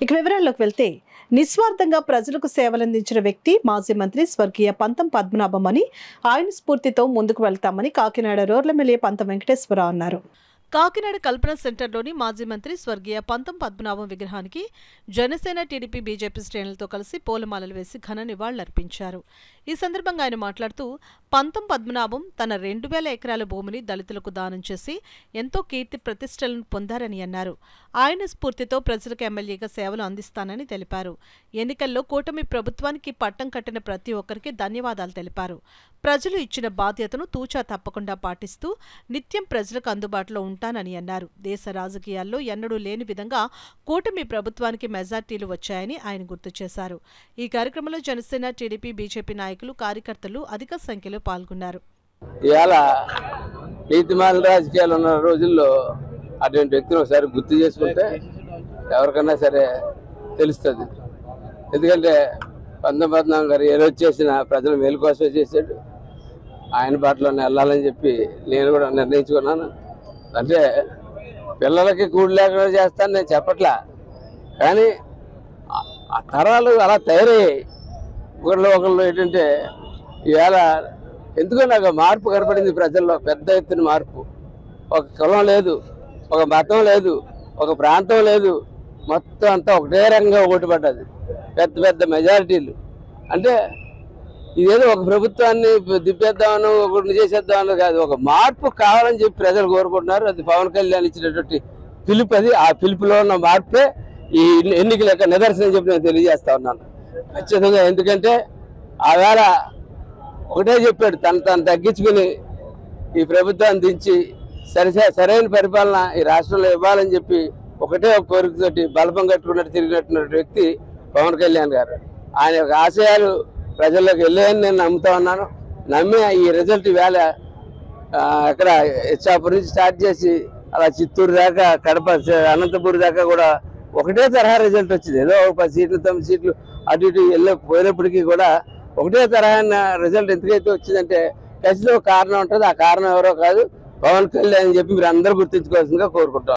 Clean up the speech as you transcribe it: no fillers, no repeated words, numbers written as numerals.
ఇక వివరాల్లోకి వెళ్తే నిస్వార్థంగా ప్రజలకు సేవలందించిన వ్యక్తి మాజీ మంత్రి స్వర్గీయ పంతం పద్మనాభం అని ఆయన స్ఫూర్తితో ముందుకు వెళ్తామని కాకినాడ రూరల్ ఎమ్మెల్యే పంతం వెంకటేశ్వరరావు అన్నారు. కాకినాడ కల్పన సెంటర్లోని మాజీ మంత్రి స్వర్గీయ పంతం పద్మనాభం విగ్రహానికి జనసేన, టీడీపీ, బీజేపీ శ్రేణులతో కలిసి పూలమాలలు వేసి ఘన నివాళులర్పించారు. ఈ సందర్భంగా ఆయన మాట్లాడుతూ పంతం పద్మనాభం తన 2000 ఎకరాల భూమిని దళితులకు దానం చేసి ఎంతో కీర్తి ప్రతిష్టలను పొందారని అన్నారు. ఆయన స్ఫూర్తితో ప్రజలకు ఎమ్మెల్యేగా సేవలు అందిస్తానని తెలిపారు. ఎన్నికల్లో కూటమి ప్రభుత్వానికి పట్టం కట్టిన ప్రతి ఒక్కరికి ధన్యవాదాలు తెలిపారు. ప్రజలు ఇచ్చిన బాధ్యతను తూచా తప్పకుండా పాటిస్తూ నిత్యం ప్రజలకు అందుబాటులో ఉంటానని అన్నారు. దేశ రాజకీయాల్లో ఎన్నడూ లేని విధంగా కూటమి ప్రభుత్వానికి మెజార్టీలు వచ్చాయని ఆయన గుర్తు చేశారు. ఈ కార్యక్రమంలో జనసేన, టీడీపీ, బీజేపీ నాయకులు, కార్యకర్తలు అధిక సంఖ్యలో పాల్గొన్నారు. ఇవాళ నీతిమాల రాజకీయాలు ఉన్న రోజుల్లో అటువంటి వ్యక్తిని ఒకసారి గుర్తు చేసుకుంటే ఎవరికన్నా సరే తెలుస్తుంది. ఎందుకంటే పంతం పద్మనాభం గారు ఏ రోజు చేసిన ప్రజల మేలు కోసమే చేశాడు. ఆయన బాటలోనే వెళ్ళాలని చెప్పి నేను కూడా నిర్ణయించుకున్నాను. అంటే పిల్లలకి కూడు లేకుండా చేస్తాను నేను చెప్పట్లా, కానీ ఆ తరాలు అలా తయారయ్యాయి. ఒకళ్ళు ఏంటంటే ఇవాళ ఎందుకో నాకు మార్పు కనపడింది ప్రజల్లో, పెద్ద ఎత్తున మార్పు. ఒక కులం లేదు, ఒక మతం లేదు, ఒక ప్రాంతం లేదు, మొత్తం అంతా ఒకటే రంగంగా ఓటు పడ్డది, పెద్ద పెద్ద మెజారిటీలు. అంటే ఇదేదో ఒక ప్రభుత్వాన్ని దిప్పేద్దామను, ఒకటి చేసేద్దామని కాదు, ఒక మార్పు కావాలని చెప్పి ప్రజలు కోరుకుంటున్నారు. అది పవన్ కళ్యాణ్ ఇచ్చినటువంటి పిలుపు. అది ఆ పిలుపులో ఉన్న మార్పే ఈ ఎన్నికల యొక్క నిదర్శనం చెప్పి నేను తెలియజేస్తా ఉన్నాను ఖచ్చితంగా. ఎందుకంటే ఆవేళ ఒకటే చెప్పాడు, తను తగ్గించుకుని ఈ ప్రభుత్వాన్ని దించి సరైన పరిపాలన ఈ రాష్ట్రంలో ఇవ్వాలని చెప్పి ఒకటే ఒక కోరికతోటి బలపం కట్టుకున్నట్టు తిరిగినటువంటి వ్యక్తి పవన్ కళ్యాణ్ గారు. ఆయన యొక్క ఆశయాలు ప్రజల్లోకి వెళ్ళాయని నేను నమ్ముతా ఉన్నాను. నమ్మి ఈ రిజల్ట్ వేళ అక్కడ ఇచ్చాపురం నుంచి స్టార్ట్ చేసి అలా చిత్తూరు దాకా, కడప, అనంతపురం దాకా కూడా ఒకటే తరహా రిజల్ట్ వచ్చింది. ఏదో 10 సీట్లు 9 సీట్లు అటు ఇటు పోయినప్పటికీ కూడా ఒకటే తరహా రిజల్ట్ ఎందుకైతే వచ్చిందంటే ఖచ్చితంగా కారణం ఉంటుంది. ఆ కారణం ఎవరో కాదు, పవన్ కళ్యాణ్ అని చెప్పి మీరు అందరూ గుర్తించుకోవాల్సిందిగా కోరుకుంటాం.